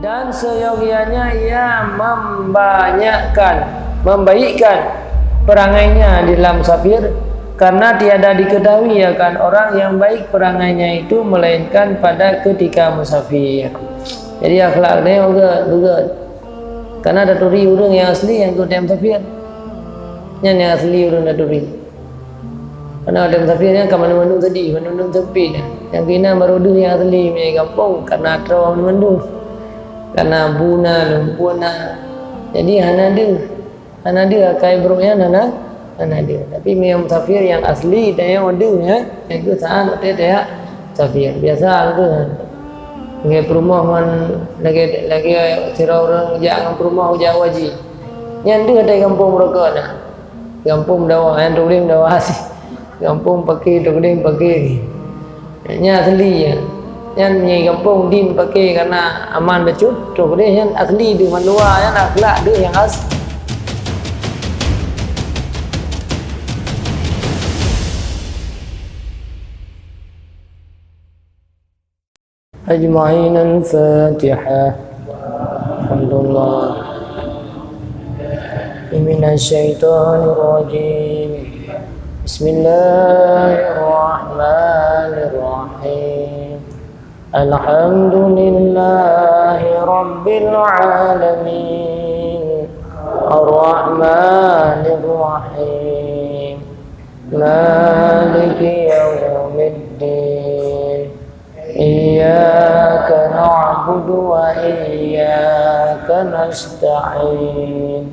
dan seyogianya ia membaikkan perangainya di dalam musafir, karena tiada diketahui akan orang yang baik perangainya itu melainkan pada ketika musafir. Jadi akhlaknya juga karena ada turi urang yang asli yang tu dem musafir, yang asli urang ada turi. Karena ada musafirnya ke mana-mana tadi, mana-mana tepi yang kena baru dulu yang asli punya kampung, karena terlalu mana-mana, karena buna lumpuna. Jadi hana dia kai broknya hana dia. Tapi memang musafir yang asli dan yang ada ya, yang itu saan dia musafir biasa tu. Ngai perumahan lagi sira orang jangan perumahan Jawa ji. Yang dia ada kampung mereka nah. Kampung dawa yang tulim dawa sih. Kampung pakai tulim pakai. Nya asli ya. Yang nyai kampung din pakai karena aman becut. Tu dia yang asli di luar yang akhlak dia yang asli. أجمعين الفاتحة. الحمد لله من الشيطان الرجيم. بسم الله الرحمن الرحيم. الحمد لله رب العالمين الرحمن الرحيم مالك يوم الدين إياك نعبد وإياك نستعين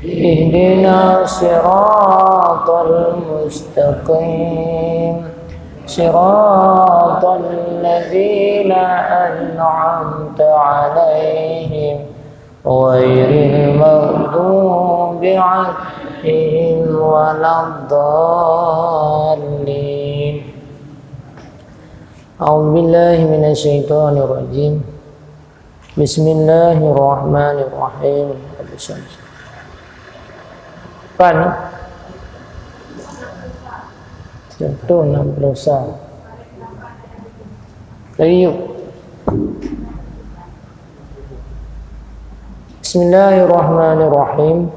اهدنا الصراط المستقيم صراط الذين أنعمت عليهم غير المغضوب عليهم ولا الضالين. أعوذ بالله من الشيطان الرجيم. بسم الله الرحمن الرحيم. Pan 161. Yuk. Bismillahirrahmanirrahim.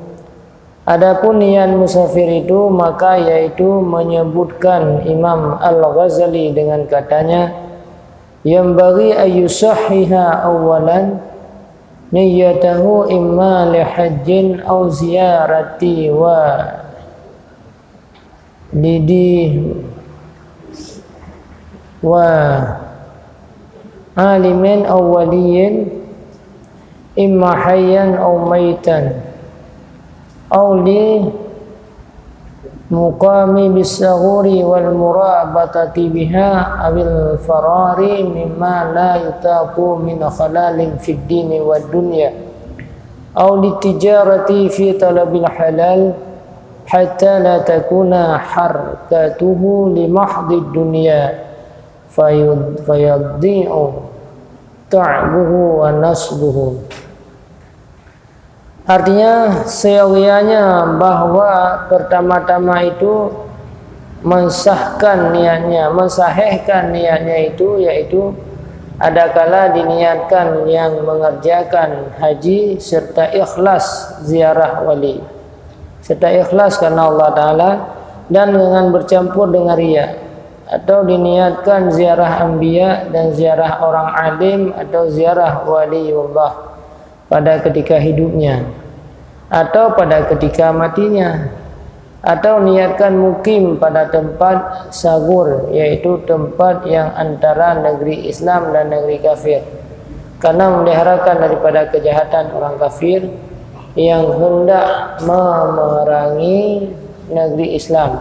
Adapun niat musafir itu maka yaitu menyebutkan Imam Al-Ghazali dengan katanya yang bagi ayyusahhiha awalan niyatahu imma li hajjin aw ziyarati wa lidi wa alimin aw waliyin imma hayyan aw maitan aw li muqami bis-saghuri wal murabatati biha abil farari mimma la yutaqu min khalalin fid dini wad dunya aw li tijarati fi talabil halal hatta la takuna harkatuhu li mahdid dunya fayaddi'u ta'buhu wa nasbuhu. Artinya seyogianya bahwa pertama-tama itu mensahkan niatnya, mensahihkan niatnya itu yaitu adakala diniatkan yang mengerjakan haji serta ikhlas ziarah wali, serta ikhlas karena Allah Ta'ala dan dengan bercampur dengan riya, atau diniatkan ziarah anbiya dan ziarah orang alim atau ziarah waliullah pada ketika hidupnya atau pada ketika matinya, atau niatkan mukim pada tempat sagur yaitu tempat yang antara negeri Islam dan negeri kafir karena memeliharakan daripada kejahatan orang kafir yang hendak memerangi negeri Islam,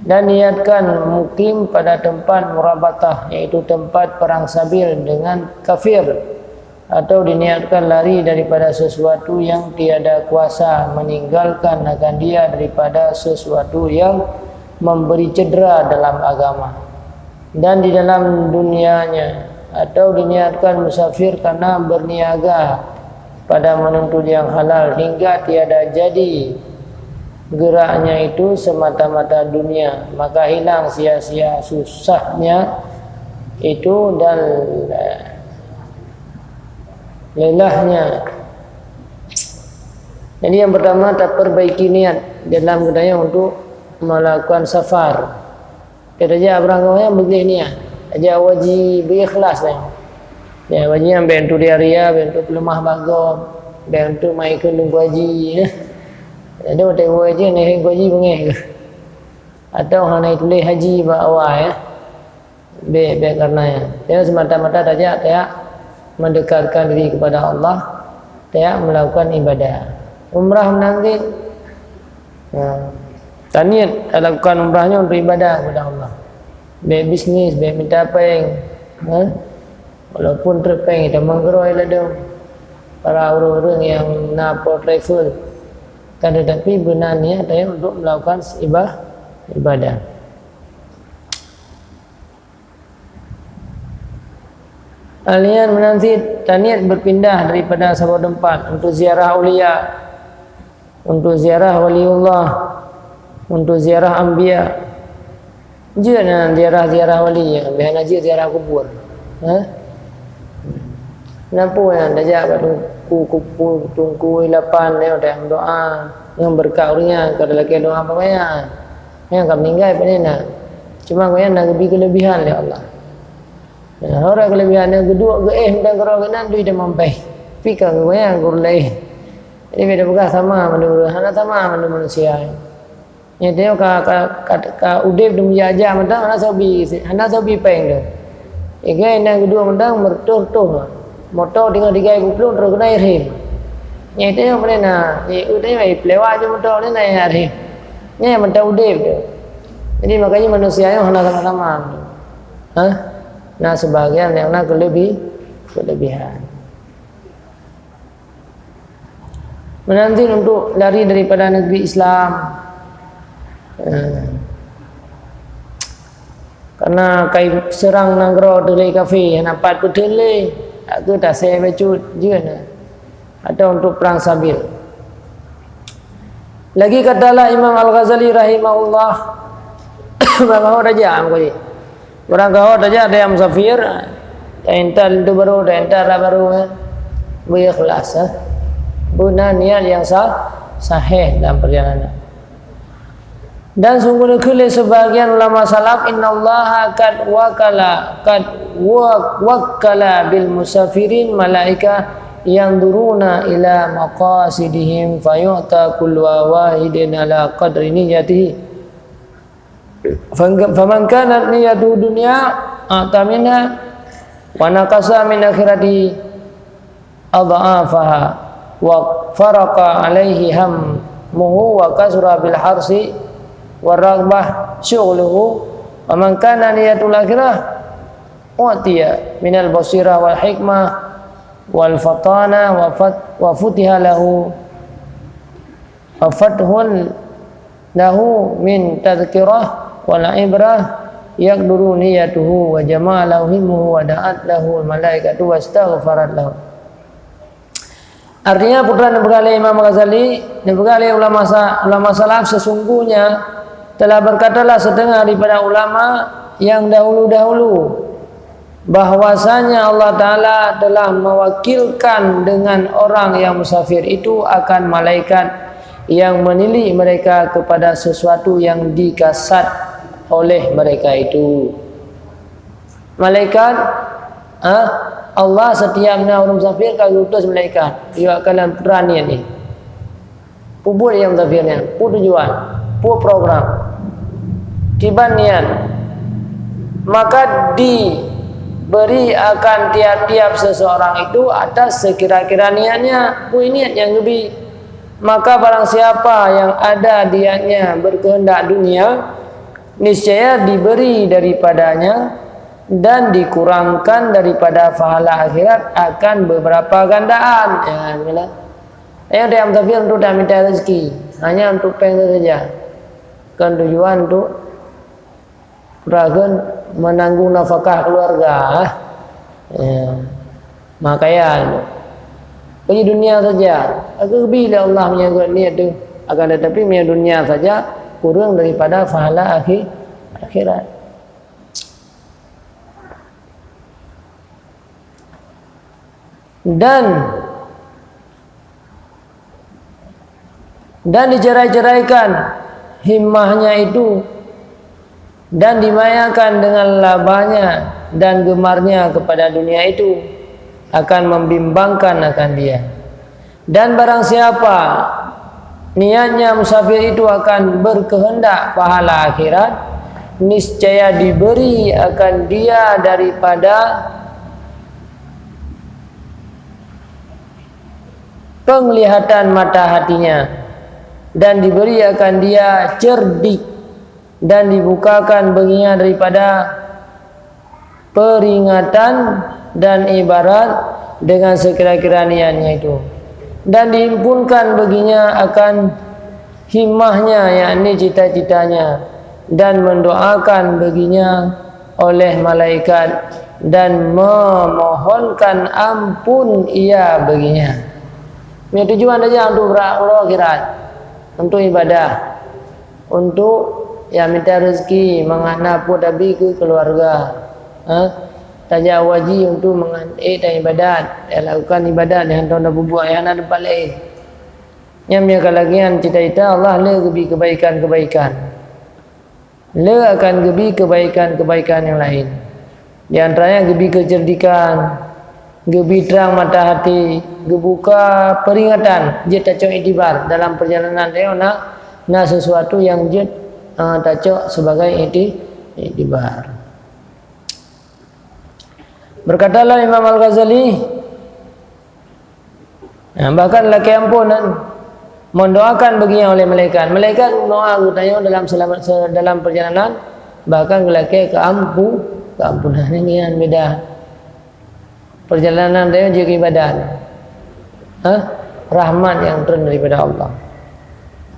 dan niatkan mukim pada tempat murabatah yaitu tempat perang sabil dengan kafir, atau diniatkan lari daripada sesuatu yang tiada kuasa meninggalkan akan dia daripada sesuatu yang memberi cedera dalam agama dan di dalam dunianya, atau diniatkan musafir karena berniaga pada menuntut yang halal hingga tiada jadi geraknya itu semata-mata dunia, maka hilang sia-sia susahnya itu dan lelahnya. Jadi yang pertama, tak perbaiki niat dalam budaya untuk melakukan safar. Kita aja berangkatnya begini niat, aja wajib berikhlas lah. Ya wajib yang bentuk dia ria, bentuk lemah bagom, bentuk mai kendung wajib. Ada hotel wajib ni wajib bengeh. Atau hanya tulis haji bawa ya. Be karena ya. Dia semata-mata saja dia mendekatkan diri kepada Allah, dia melakukan ibadah. Umrah nanti niat lakukan umrahnya untuk ibadah kepada Allah. Be bisnis, be minta peng. Walaupun terpeng kita menggeroi ladang para orang-orang yang nak travel. Tetapi benar niat dia untuk melakukan ibadah. Kalian menanti niat berpindah daripada sebuah tempat untuk ziarah aulia, untuk ziarah waliullah, untuk ziarah anbiya. Jangan ziarah wali, biar aja ziarah kubur. Kenapa yang dajak kupu tungku ilapan dia dah doa yang berkaunya kalau lagi doa apa yang akan meninggal pada nak. Cuma kau yang nak lebih kelebihan ya Allah. Orang kelebihan yang kedua dan kalau kena duit dia mampai. Fikir kau yang kau leh. Ini beda bukan sama manusia. Yang dia ka udip demi aja mentang anak sobi peng dia. Ikai yang kedua mentang mertuh. Motor tinggal 3,000 terus kena irim. Yang itu yang mana? Itu yang lewat je motor ni naik irim. Ni yang mentang udip dia. Jadi makanya manusia yang hendak sama-sama. Nah sebagian yang nak kelebihan. Menanti untuk lari daripada negeri Islam. Karena kai serang nanggro dari kafe nampak petele. Aku tak saya baca je atau untuk perang Sabil. Lagi katalah Imam Al-Ghazali rahimahullah bahawa raja amkoi. Orang kau raja ada yang musafir, entar itu baru, entar baru berikhlas. Benar niat yang sahih dalam perjalanan. Dan sungguh kali sebagian ulama salaf innallaha qad wakkala bil musafirin malaika yang duruna ila maqasidihim fayu'ta kullu wahidin ala qadri niyyatihi faman kanat niyyatu dunya atamina wa naqasa min akhirati adha'afaha wa faraqa alaihi hammuhu wa kasra bil harsi waragbah syughluhu wa man kana niyatul akhirah utiya minal basirah wal hikmah wal fatana wa futiha lahu wa fathun lahu min tadhkirah wal ibrah yaqduru niyatuhu wa jama'a himmuhu wa da'at lahu al malaikatu wastaghfarat lahu. Artinya putra Nabi Imam Ghazali, Nabi ulama salaf sesungguhnya telah berkatalah setengah daripada ulama yang dahulu-dahulu bahwasanya Allah Ta'ala telah mewakilkan dengan orang yang musafir itu akan malaikat yang menilik mereka kepada sesuatu yang dikasat oleh mereka itu. Malaikat Allah setiapnya orang musafir kalau utus malaikat dia akan peranian ni pubur yang musafirnya pu tujuan pu program tiba niat maka diberi akan tiap-tiap seseorang itu atas sekira-kira niatnya pu niat yang lebih. Maka barang siapa yang ada niatnya berkehendak dunia niscaya diberi daripadanya dan dikurangkan daripada pahala akhirat akan beberapa gandaan. Yang dia musafir untuk tak minta rezeki, hanya untuk penggal saja. Kan tujuan untuk ragan menanggung nafkah keluarga. Makanya pergi dunia saja. Aku bila Allah menjaga niat itu akan tetapi punya dunia saja kurang daripada pahala akhirat. dan dicerai-ceraikan himmahnya itu dan dimayakan dengan labanya dan gemarnya kepada dunia itu akan membimbangkan akan dia. Dan barang siapa niatnya musafir itu akan berkehendak pahala akhirat, niscaya diberi akan dia daripada penglihatan mata hatinya, dan diberi akan dia cerdik, dan dibukakan baginya daripada peringatan dan ibarat dengan sekira-kira niatnya itu, dan dihimpunkan baginya akan himmahnya, yakni cita-citanya, dan mendoakan baginya oleh malaikat dan memohonkan ampun ia baginya. Ini tujuan aja untuk berakhirat, untuk ibadah, untuk ya minta rezeki, menganap tabi ke keluarga, tajak wajib untuk dan ibadat, lakukan ibadat yang tahu dah berbuat yang ada tempat lain. Yang mereka lagian cita-cita Allah le gebi kebaikan-kebaikan, le akan gebi kebaikan-kebaikan yang lain. Di antaranya gebi kecerdikan, gebi terang mata hati, gebuka peringatan, jet tacok itibar dalam perjalanan dia nak sesuatu yang jet tacok sebagai itibar. Berkatalah Imam Al-Ghazali, bahkan laki ampunan mendoakan baginya oleh malaikat. Malaikat doa tanya dalam perjalanan, bahkan laki keampunan ini yang beda. Perjalanan dia juga ibadat, rahmat yang turun daripada Allah.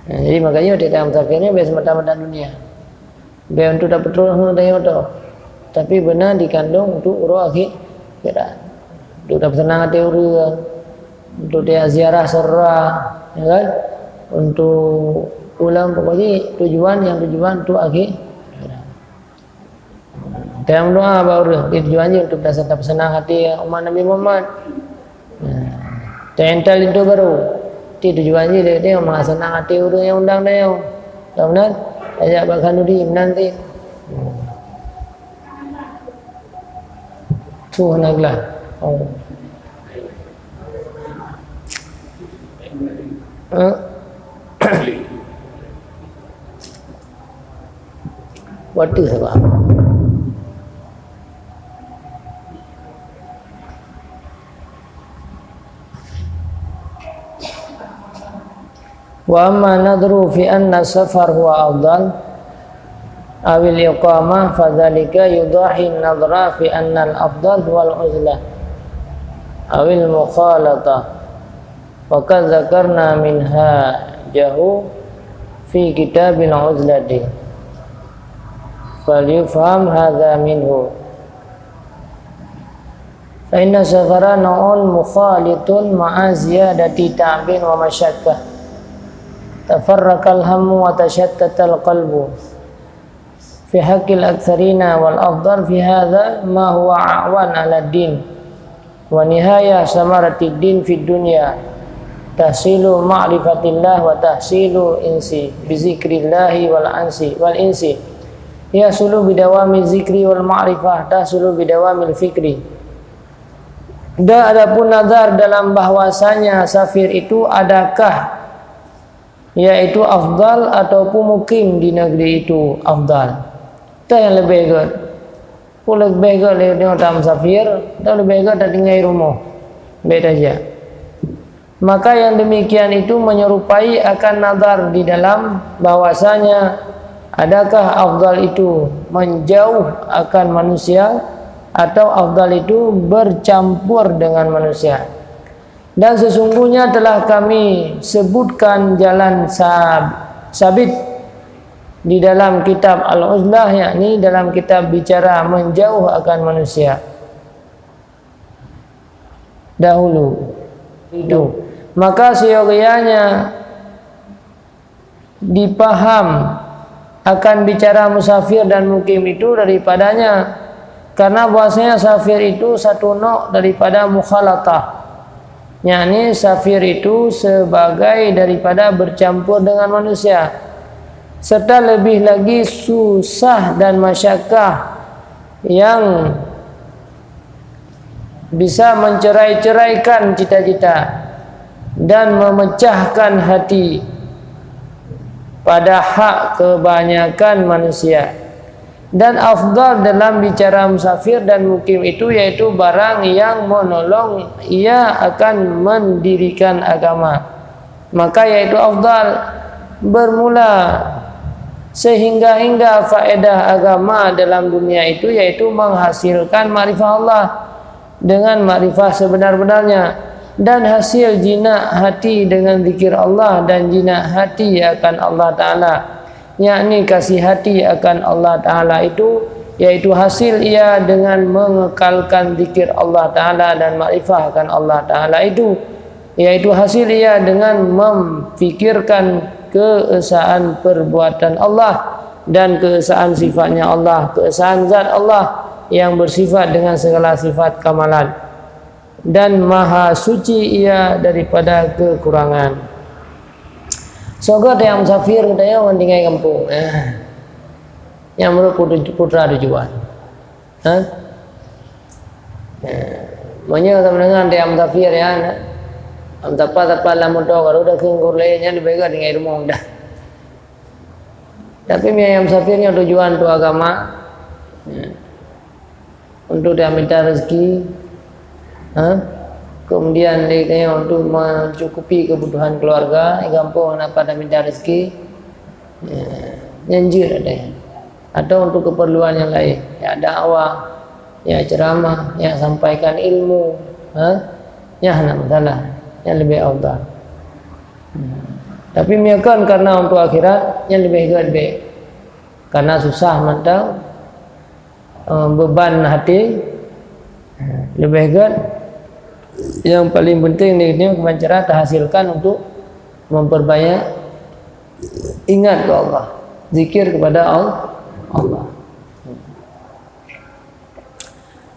Jadi makanya tidak musafirnya biasa mata-mata dunia, biar untuk dapat roh tanya tu. Tapi benar dikandung untuk roh akhirat, untuk dapat senang hati orang, untuk dia ziarah serah, ya kan? Untuk ulang pokoknya tujuan untuk akhirat. Dalam doa baru tujuannya untuk dapat senang hati umat Nabi Muhammad. Tental itu baru tujuannya dia senang hati orang yang undang dia. Kemudian ajak bakhanudi nanti. Tu naglah. Waktu sebab. Wa amma nadru fi anna safar huwa afdal awil iqamah fadzalika yudahi nadra fi anna al-afdal huwa al-uzlah awil mukhalatah faqad dzakarna minha jahu fi kitabil uzlati falyufham hadza minhu fa inna safara na'un mukhalitun ma'a ziyadati ta'bin wa masyaqqah tafarraqal hammu wa tashattatal qalbu fi haqqil aktsarina wal afdal fi hadza ma huwa a'wan 'ala din wa nihaya samarati din fid dunya tahsilu ma'rifatillah wa tahsilu insi bi zikrillah wal insi yasulu bidawami zikri wal ma'rifah tahsulu bidawamil fikri. Dan adapun nazar dalam bahwasanya safir itu adakah yaitu afdal ataupun mukim di negeri itu afdal. Itu yang lebih baik. Lebih baik dia tak musafir, atau lebih baik tak tinggal di rumah. Beda saja. Maka yang demikian itu menyerupai akan nazar di dalam bahwasanya adakah afdal itu menjauh akan manusia atau afdal itu bercampur dengan manusia. Dan sesungguhnya telah kami sebutkan jalan sabit di dalam kitab Al-Uzlah, yakni dalam kitab bicara menjauh akan manusia dahulu itu. Maka seyogianya dipaham akan bicara musafir dan mukim itu daripadanya, karena bahasanya safir itu satu nok daripada mukhalatah, yakni safir itu sebagai daripada bercampur dengan manusia, serta lebih lagi susah dan masyakkah yang bisa mencerai-ceraikan cita-cita dan memecahkan hati pada hak kebanyakan manusia. Dan afdal dalam bicara musafir dan mukim itu yaitu barang yang menolong ia akan mendirikan agama, maka yaitu afdal bermula sehingga faedah agama dalam dunia itu yaitu menghasilkan makrifat Allah dengan makrifat sebenar-benarnya, dan hasil jinak hati dengan zikir Allah dan jinak hati akan Allah Ta'ala, yakni kasih hati akan Allah Ta'ala itu yaitu hasil ia dengan mengekalkan zikir Allah Ta'ala dan makrifah akan Allah Ta'ala itu yaitu hasil ia dengan memfikirkan keesaan perbuatan Allah dan keesaan sifatnya Allah, keesaan zat Allah yang bersifat dengan segala sifat kamalan, dan maha suci ia daripada kekurangan. Sogot yang musafir katanya orang tinggal kampung, yang menurut putra tujuan. Makanya kita mendengar dia musafir ya, tapa lamun doa kalau udah kengkur lainnya lebih baik tinggal rumah dah. Tapi yang musafirnya tujuan untuk agama, untuk dia minta rezeki, kemudian dia untuk mencukupi kebutuhan keluarga, kampung pada minta rezeki, nyanjir ada ya. Atau untuk keperluan yang lain, ya dakwah, ya ceramah, ya sampaikan ilmu, ya nak masalah, yang lebih afdal. Tapi miakan karena untuk akhirat yang lebih baik, karena susah mantau, beban hati, lebih baik. Yang paling penting ini kemancara terhasilkan untuk memperbanyak ingat ke Allah, zikir kepada Allah.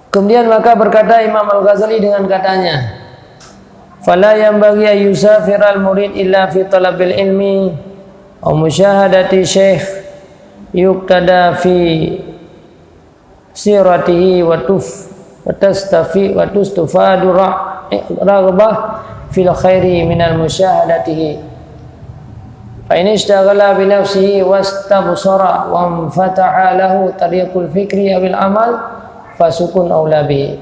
Kemudian maka berkata Imam Al-Ghazali dengan katanya, fala yanbaghi ayusafiral murid illa fi talabil ilmi wa musyahadati syekh yuqtada fi siratihi wa tustafadu raghbah fil khairi minal musyahadatihi fa in ishtaghala bi nafsihi wastabsara wa fataha lahu tariqul fikri abil amal fasukun aula bi.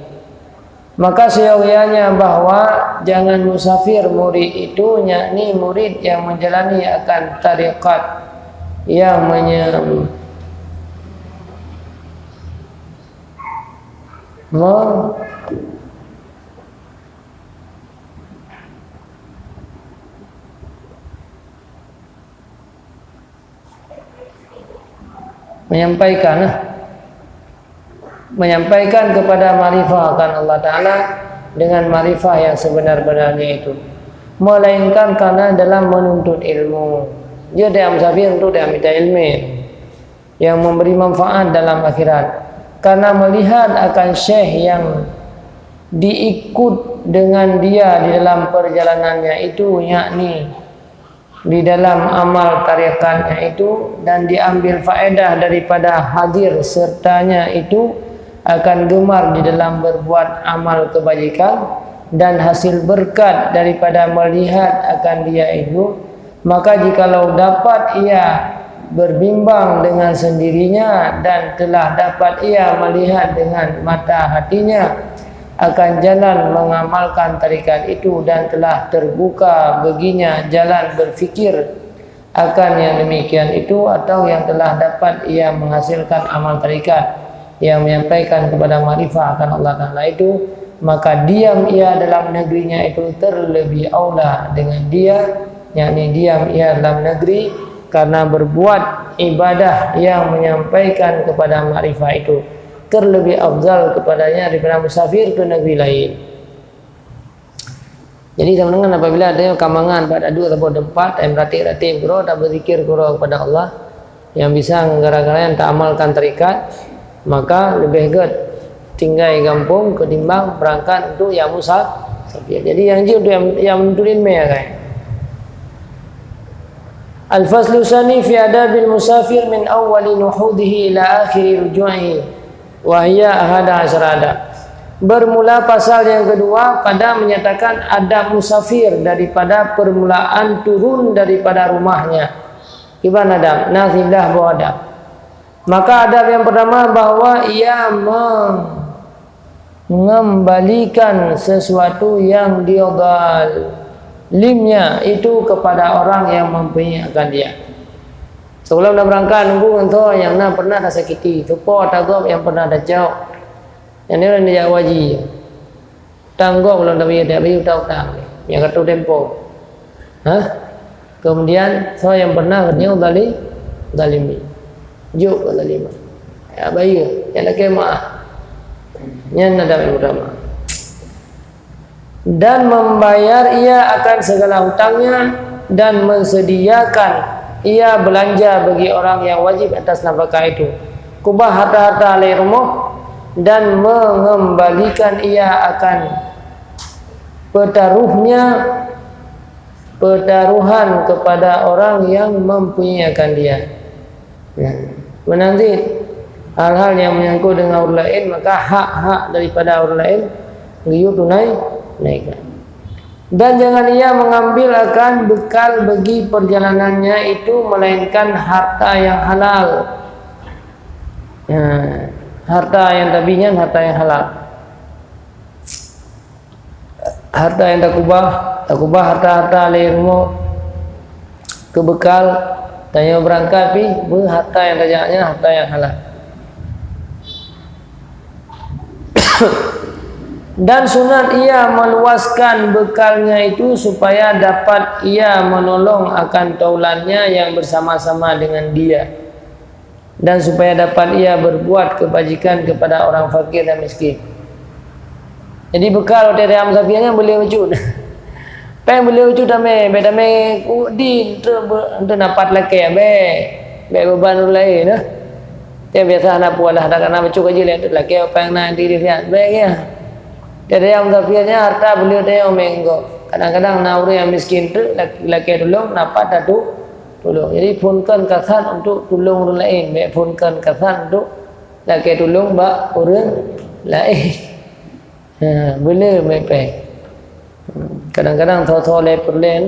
Maka seyogyanya bahwa jangan musafir murid itu yakni murid yang menjalani akan tariqat yang menyampaikan kepada marifah akan Allah Ta'ala dengan marifah yang sebenar-benarnya itu, melainkan karena dalam menuntut ilmu. Dia musafir untuk dia minta ilmu yang memberi manfaat dalam akhirat, karena melihat akan syekh yang diikut dengan dia di dalam perjalanannya itu, yakni di dalam amal tariqatnya itu, dan diambil faedah daripada hadir sertanya itu, akan gemar di dalam berbuat amal kebajikan dan hasil berkat daripada melihat akan dia itu. Maka jikalau dapat ia berbimbang dengan sendirinya dan telah dapat ia melihat dengan mata hatinya akan jalan mengamalkan tarikat itu, dan telah terbuka baginya jalan berfikir akan yang demikian itu, atau yang telah dapat ia menghasilkan amal tarikat yang menyampaikan kepada makrifah akan Allah Ta'ala itu, maka diam ia dalam negerinya itu terlebih aula dengan dia, yakni diam ia dalam negeri karena berbuat ibadah yang menyampaikan kepada makrifah itu terlebih afdal kepadanya daripada musafir ke negeri lain. Jadi teman-teman, apabila ada kamangan pada dua atau tempat yang ratib guru tak berzikir guru kepada Allah, yang bisa gara-gara yang tak amalkan tarikat, maka lebih baik tinggal di kampung ketimbang berangkat untuk yang musafir. musafir. Jadi yang jauh tu yang menturin me kan. Al-faslu tsani fi adabil musafir min awwali nuhudihi ila akhiri ruju'ihi wa hiya 11 adab. Bermula pasal yang kedua pada menyatakan adab musafir daripada permulaan turun daripada rumahnya. Gimana adab? Nazilah bawa adab. Maka adab yang pertama bahwa ia mengembalikan sesuatu yang limnya itu kepada orang yang mempunyaikan dia. Sebelum dah berangkat nunggu entah yang nak pernah dah sakiti, support agak yang pernah dah jauh. Yang ni orang dia wajib. Tanggok belum dah biar tahu tang. Yang kartu tempo. Kemudian saya yang pernah kerja dalimi. Juk dalimi. Ya baik, yang nak kemah. Yang ada yang utama. Dan membayar ia akan segala hutangnya dan mensediakan ia belanja bagi orang yang wajib atas nafkah itu. Kubah harta-harta alai rumah dan mengembalikan ia akan pertaruhan kepada orang yang mempunyaikan dia. Menanti hal-hal yang menyangkut dengan orang lain, maka hak-hak daripada orang lain dia tunaikan. Dan jangan ia mengambil akan bekal bagi perjalanannya itu melainkan harta yang halal. Harta yang tabinya, harta yang halal. Harta yang takubah harta-harta lirmo kebekal tanya berangkat pi harta yang tajaknya harta yang halal. Dan sunat ia meluaskan bekalnya itu supaya dapat ia menolong akan taulannya yang bersama-sama dengan dia, dan supaya dapat ia berbuat kebajikan kepada orang fakir dan miskin. Jadi bekal dari musafirnya boleh wujud. Peng boleh wujud dame di untuk dapat laki beban lain nah. Dia biasa anak pualah dah kena bacuk aja lihat laki peng nanti dia baiknya. Dari yang musafirnya harta beliau dia menggo. Kadang-kadang nauri yang miskin tu laki tolong dapat tu tolong. Jadi punkan kasan untuk tolong orang lain, punkan kasan untuk laki tolong bak orang lain. Boleh mepek. Kadang-kadang thau-thau le perlen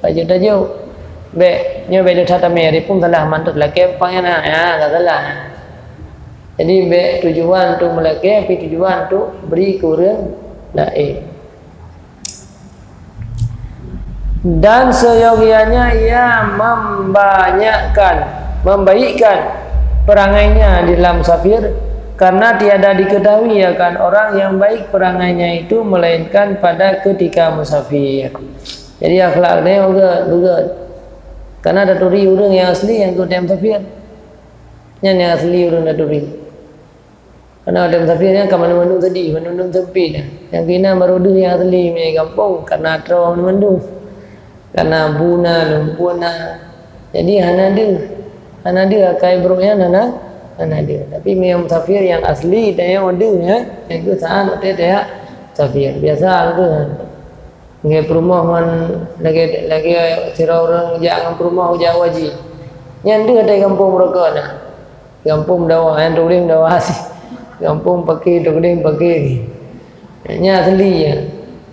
aja dah jauh. Nyo be dah tameri pun salah mantut laki pangana enggak salah. Jadi tujuan tu melaki, tapi tujuan tu beri ke orang lain. Dan seyogianya ia membaikkan perangainya di dalam musafir, karena tiada diketahui akan orang yang baik perangainya itu melainkan pada ketika musafir. Jadi akhlak dia juga. Karena ada turi orang yang asli yang tu dia musafir. Yang asli orang ada turi. Karena ada musafirnya ke mana-mana tadi, mana-mana tepi dah. Yang kena baru dia yang asli punya kampung karena terang mana-mana. Karena buna, lumpuna. Jadi hana dia akai beruknya hana dia. Tapi memang musafir yang asli dia yang ada ya. Yang tu saan dia musafir. Biasa tu kan. Ngai perumahan lagi sira orang jangan perumahan jauh haji. Yang dia ada kampung mereka nah. Kampung dawa yang turing dawa asli. Kampung pakai tukding pakai nya asli ya.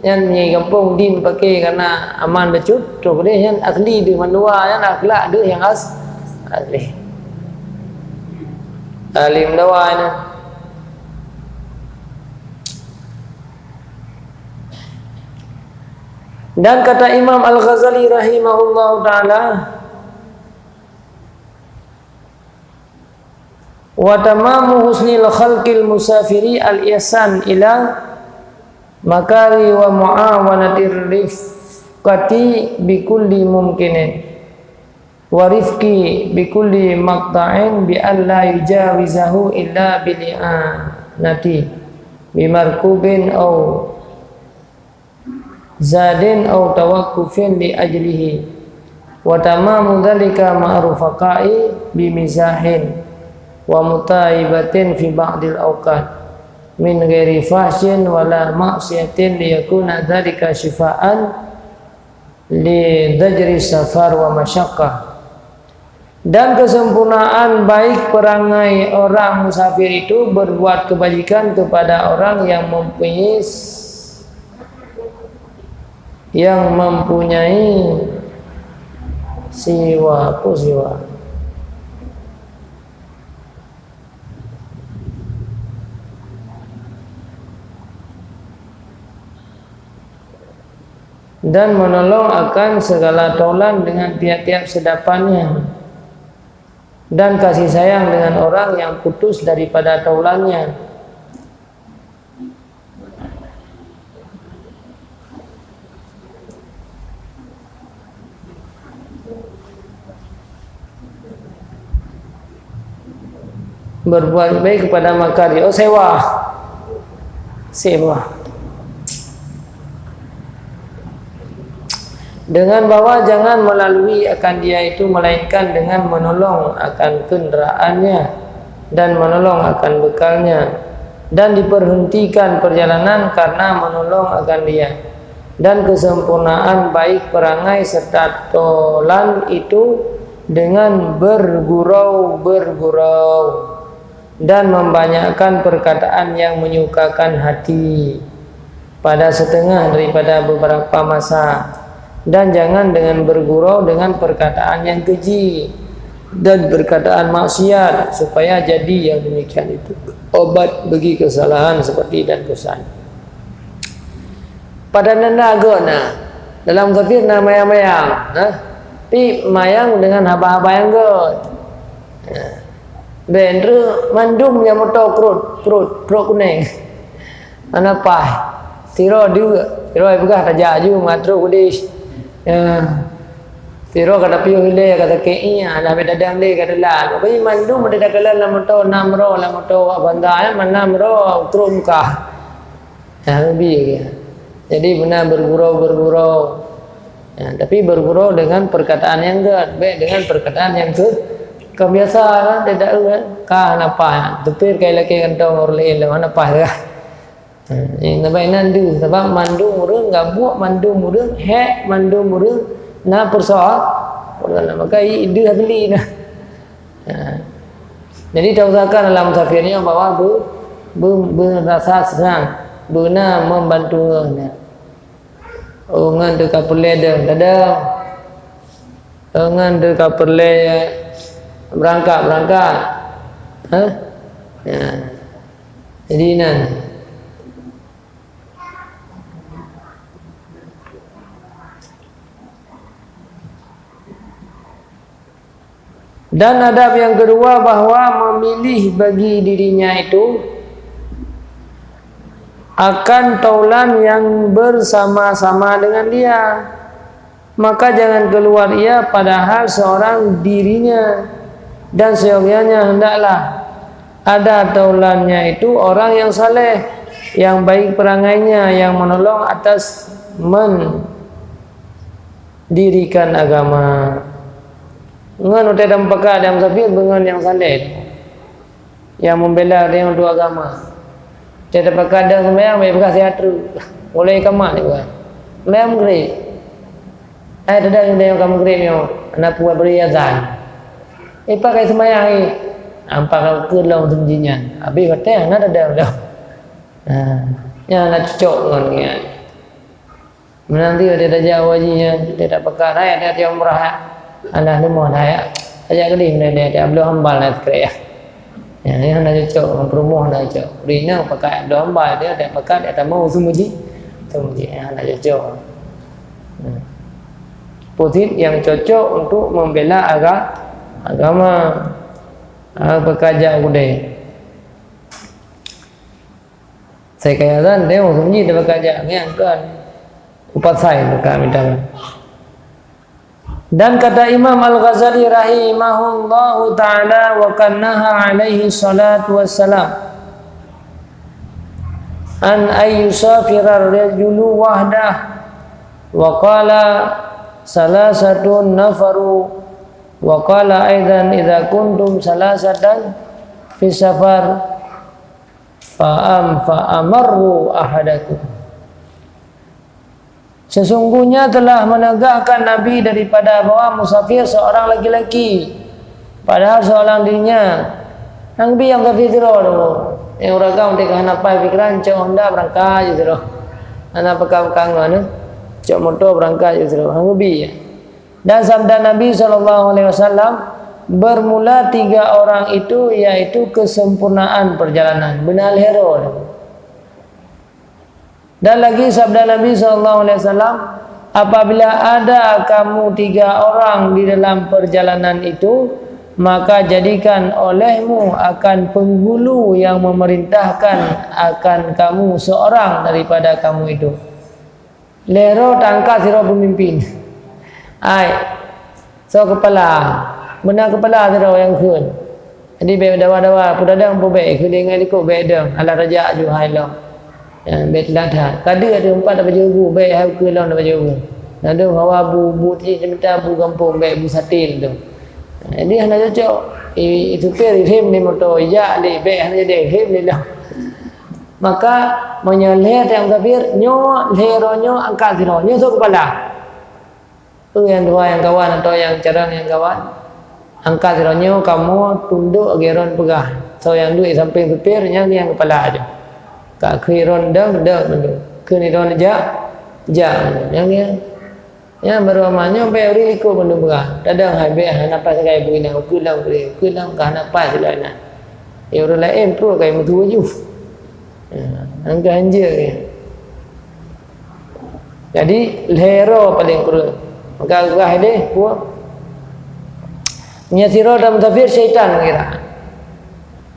Yang ni kampung din pakai karena aman becut tukding yang asli di manua yang akhlak dia yang asli. Alim dawa ni. Dan kata Imam Al-Ghazali rahimahullahu taala, wa tamamu husnil khalqil musafiri al-ihsan ila makari wa muawanatir rifqati bikulli mumkinin wa rifqi bikulli maqta'in bi alla yujawizahu illa bili'anati bimarkubin aw zadin aw tawaqqufin li ajlihi wa tamamu dhalika ma'rufaqai bimizahin wa mutaibatin fi ba'dil awqat min ghairi fahsyin wala maksiatin liyakuna dzalika syifaan li dzajri safar wa masyaqqah. Dan kesempurnaan baik perangai orang musafir itu berbuat kebajikan kepada orang yang mempunyai siwa. Dan menolong akan segala taulan dengan tiap-tiap sedapannya, dan kasih sayang dengan orang yang putus daripada taulannya. Berbuat baik kepada makari. Oh, sewa. Dengan bahwa jangan melalui akan dia itu melainkan dengan menolong akan kendaraannya dan menolong akan bekalnya, dan diperhentikan perjalanan karena menolong akan dia. Dan kesempurnaan baik perangai serta tolan itu dengan bergurau dan membanyakkan perkataan yang menyukakan hati pada setengah daripada beberapa masa. Dan jangan dengan bergurau dengan perkataan yang keji dan perkataan maksiat, supaya jadi yang demikian itu obat bagi kesalahan seperti dan kesalahan. Pada nanaga dalam kafir mayang, tapi mayang dengan haba-haba yang god. Bendru mandum yang motor perut kuning. Mana pai? Tiro juga, tiro begah tajaju matru kudis. Tiro kata piu hile kata keinya lah beda dang le kata la ko mandum beda kala la moto namro banda mana namro trum ka lebih ya. Jadi benar bergurau tapi bergurau dengan perkataan yang baik, dengan perkataan yang kebiasaan tidak ka napa tepir kai laki kantong orle le mana pa ka ini nabai nandu sebab mandum murung gabuak mandum murung mandum murung na persoal maka ide beli nah. Jadi usahakan dalam musafirnya bahwa berasa senang benar membantu ngan dekat perle dada ngan dekat perle berangkat jadi nan. Dan adab yang kedua bahwa memilih bagi dirinya itu akan taulan yang bersama-sama dengan dia. Maka jangan keluar ia padahal seorang dirinya, dan seyogyanya hendaklah ada taulannya itu orang yang saleh, yang baik perangainya, yang menolong atas mendirikan agama. Ngan utai dan peka dan musafir dengan yang saleh, yang membela dia untuk agama. Tidak peka dan sembahyang baik bekas sehatru boleh kamak ni bukan sembahyang maghrib ada yang kamu maghrib ni anak puas beri azan pakai sembahyang ni nampak ke dalam sembunyian habis kata nak ada yang nak cocok dengan dia menanti dia dah jauh hajinya dia tak peka raya dia umrah alah limah raya ajak kelim dia belum hambal nak kerja yang nak cocok dengan perumuh nak cocok rina pakai abdul hambal dia tak pakai dia tak mau sumuji yang nak cocok posisi yang cocok untuk membela agama bekerja kudai saya kaya kan dia mau sumuji dia bekerja ni kan upat saya bukan minta. Dan kata Imam Al-Ghazali rahimahullahu ta'ala wa kannaha alaihi salatu wassalam an ayyusafira rajulu wahdah wa qala salasatun nafaru wa qala aidan idza kuntum salasatan fi safar fa'amarru ahadakum. Sesungguhnya telah menegakkan Nabi daripada bawa musafir seorang laki-laki, padahal seorang dirinya. Nabi yang musafir tu yang orang kau teka hanapai pikiran cok Honda berangkat je tu. Anak pekan-pekan mana? Cok motor berangkat je tu. Nabi. Dan sabda Nabi SAW, bermula 3 orang itu yaitu kesempurnaan perjalanan. Benar hero. Dan lagi sabda Nabi SAW, apabila ada kamu 3 orang di dalam perjalanan itu, maka jadikan olehmu akan penghulu yang memerintahkan akan kamu seorang daripada kamu itu. Lero tangka siro pemimpin. So kepala. Benar kepala tu yang kun. Jadi be dawa-dawa pudadang po be ku dengan ikut be dang ala raja ju hai long. Be ladha. Kadi ada 4 dapat jugu be hai ku long dapat jugu. Nado hawa bu ti minta bu kampung be bu satil tu. Jadi hanya cocok itu peri him ni motor ya ni be hanya de him ni lah. Maka menyeleh yang kafir nyo leronyo angkat siro nyo so kepala. Tu yang dua yang kawan atau yang carang yang kawan. Angkat sironyo kamu tunduk geron pegah. So yang duit samping supir yang kepala aja. Kak kiron dah mendu. Keniron aja. Yang beromanya beri liku mendu pegah. Dadang hai be napa sakai begini kulang kah napa selana. Ya orang lain pro kai mutu ju. Angka anjir ni. Jadi lero paling kurang. Maka gah deh buat punya siro dan musafir syaitan kira.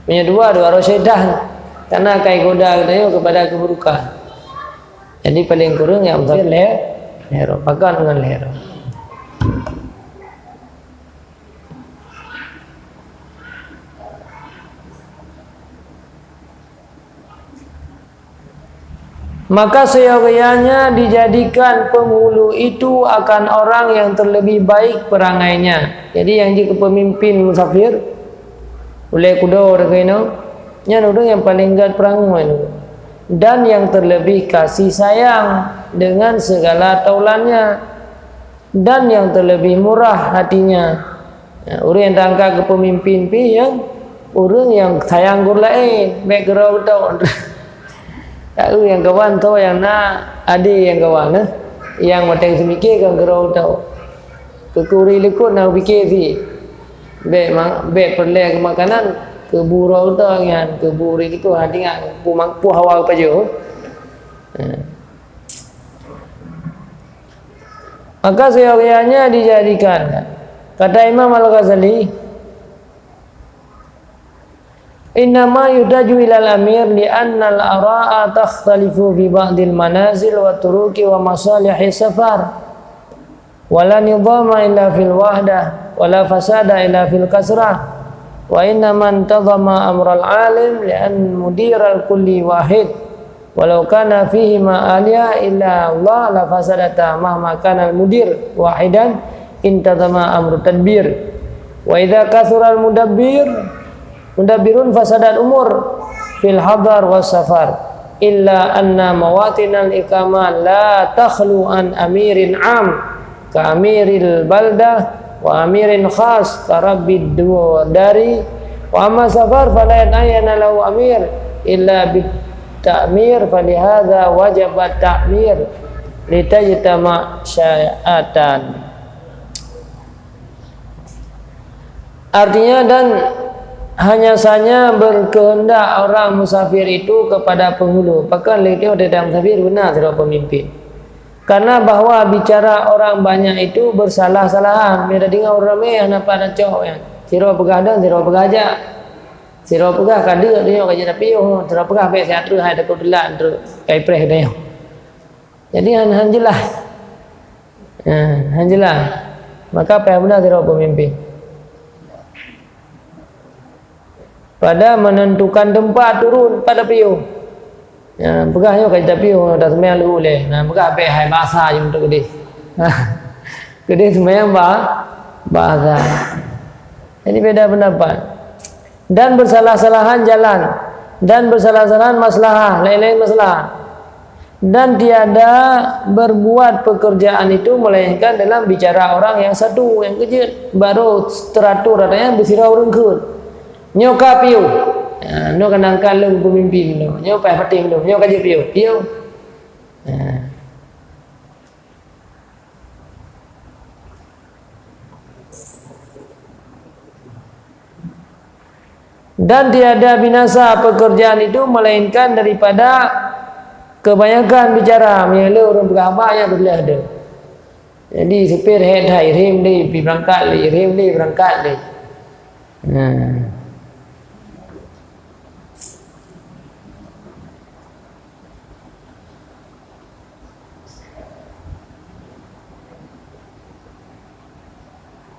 Punya dua roh syaitan. Karena kai goda kepada keburukan. Jadi paling kurang yang musafir lero. Pakai dengan lero. Maka seyogyanya dijadikan penghulu itu akan orang yang terlebih baik perangainya. Jadi yang jika pemimpin musafir oleh kuda orang yang paling gad perangai dan yang terlebih kasih sayang dengan segala taulannya dan yang terlebih murah hatinya. Orang yang tangkap ke pemimpin yang orang yang sayang guru lain baik gerau tau. Tahu yang kawan tahu yang nak adik yang kawan yang matang semikir kan gerau tahu kekuri lekut nak fikir si be perle ke makanan ke burau tahu yang ke buri itu hati ngak pu hawa apa je. Maka seyogyanya dijadikan kata Imam Al-Ghazali, innama yudaju ilal amir li'anna al-ara'a takhtalifu fi ba'dil manazil wa turuki wa masalihi safar wala nidhama illa fil wahdah wala fasada illa fil kasrah wa innama antazama amral alim li'an mudiral kulli wahid walau kana fihi ma'aliya illa Allah la fasadata mahma kana al-mudir wahidan intazama amru tadbir wa idha kathural mudabbirun fasadat umur fil hadar was safar illa anna mawatinal ikama la takhlu an amirin am ka amiril baldah wa amirin khas ka rabbid dari wa amma safar fala yanayana lahu amir illa bit ta'mir falihadza wajaba ta'mir litajtama syai'atan. Artinya dan hanya saja berkehendak orang musafir itu kepada penghulu. Bahkan lagi ada musafir benar tidak pemimpin. Karena bahwa bicara orang banyak itu bersalah-salahan. Bila dengar orang ramai anak pada cowok yang siro pegadang, siro pegaja, siro pegah kada dia kerja tapi siro pegah baik sehat terus ada kebetulan terus kai preh dia. Jadi hanjelah. Hanjelah. Maka apa benar siro pemimpin. Pada menentukan tempat turun pada piu. Ya, pegahnya kat piu dah sembahyang lu leh. Nah, pegah pe hai bahasa je untuk gede. Gede sembahyang bahasa. Jadi beda pendapat. Dan bersalah-salahan jalan. dan bersalah-salahan maslahah, lain-lain masalah. Dan tiada berbuat pekerjaan itu melainkan dalam bicara orang yang satu yang kecil baru teratur adanya bersirau rengkut nyoka piu no kadang-kadang leng pemimpin no nyo pai penting no nyo kaje piu dan tiada binasa pekerjaan itu melainkan daripada kebanyakan bicara menyeluruh orang beragama yang boleh ada. Jadi sepir head hai rim ni pi berangkat li rim ni berangkat li.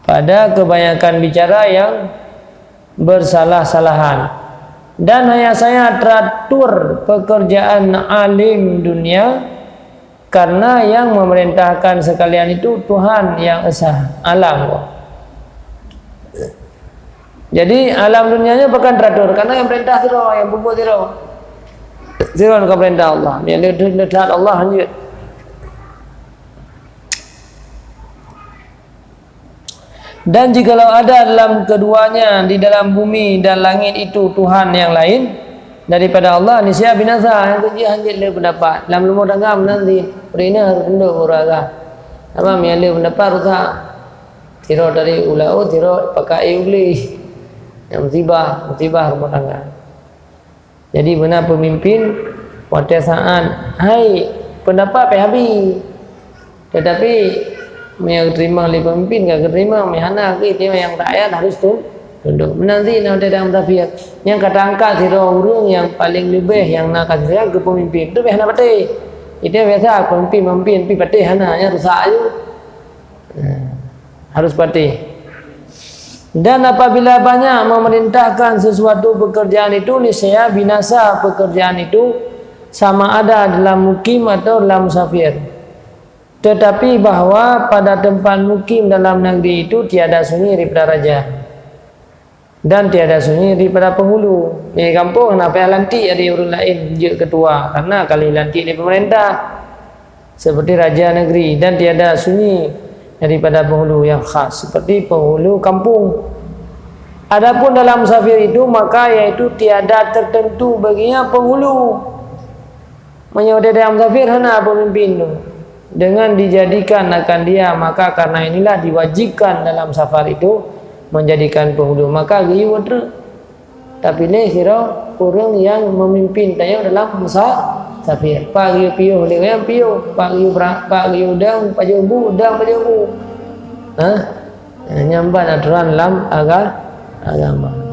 Pada kebanyakan bicara yang bersalah-salahan. Dan hanya saya teratur pekerjaan alim dunia karena yang memerintahkan sekalian itu Tuhan yang esa alam. Jadi alam dunianya bukan teratur karena yang perintah zero, yang bubuh zero. Zero ke perintah Allah. Yang letak Allah hanya. Dan jikalau ada dalam keduanya di dalam bumi dan langit itu Tuhan yang lain daripada Allah, niscaya binasa. Yang kerja hanjit le pendapat dalam lumur tanggam nanti perina harus penduk uraga apa miale pendapat rusak tiro dari ulau tiro pakai uli yang musibah rumah tangga. Jadi benar pemimpin pada saat hai pendapat habis, tetapi yang terima oleh pemimpin gak terima mehana ke dia yang rakyat harus tunduk. Nanti nanti dalam tafsir yang kata angkat siro urung yang paling lebih yang nak kasih ke pemimpin itu mehana pati. Itu biasa pemimpin pi pati hana nya rusak aja. Harus pati. Dan apabila banyak memerintahkan sesuatu pekerjaan itu niscaya binasa pekerjaan itu sama ada dalam mukim atau dalam musafir. Tetapi bahwa pada tempat mukim dalam negeri itu tiada sunyi daripada raja dan tiada sunyi daripada penghulu. Di kampung kenapa lantik ada orang lain je ketua karena kali lantik di pemerintah seperti raja negeri, dan tiada sunyi daripada penghulu yang khas seperti penghulu kampung. Adapun dalam musafir itu maka yaitu tiada tertentu baginya penghulu. Menyodai dalam musafir hana pemimpin tu dengan dijadikan akan dia, maka karena inilah diwajibkan dalam safar itu menjadikan penghulu. Maka giu water tapi le sira orang yang memimpin tayo dalam musafir pak giu piu le yang piu pak giu dang pajobu nyamban aturan dalam agama.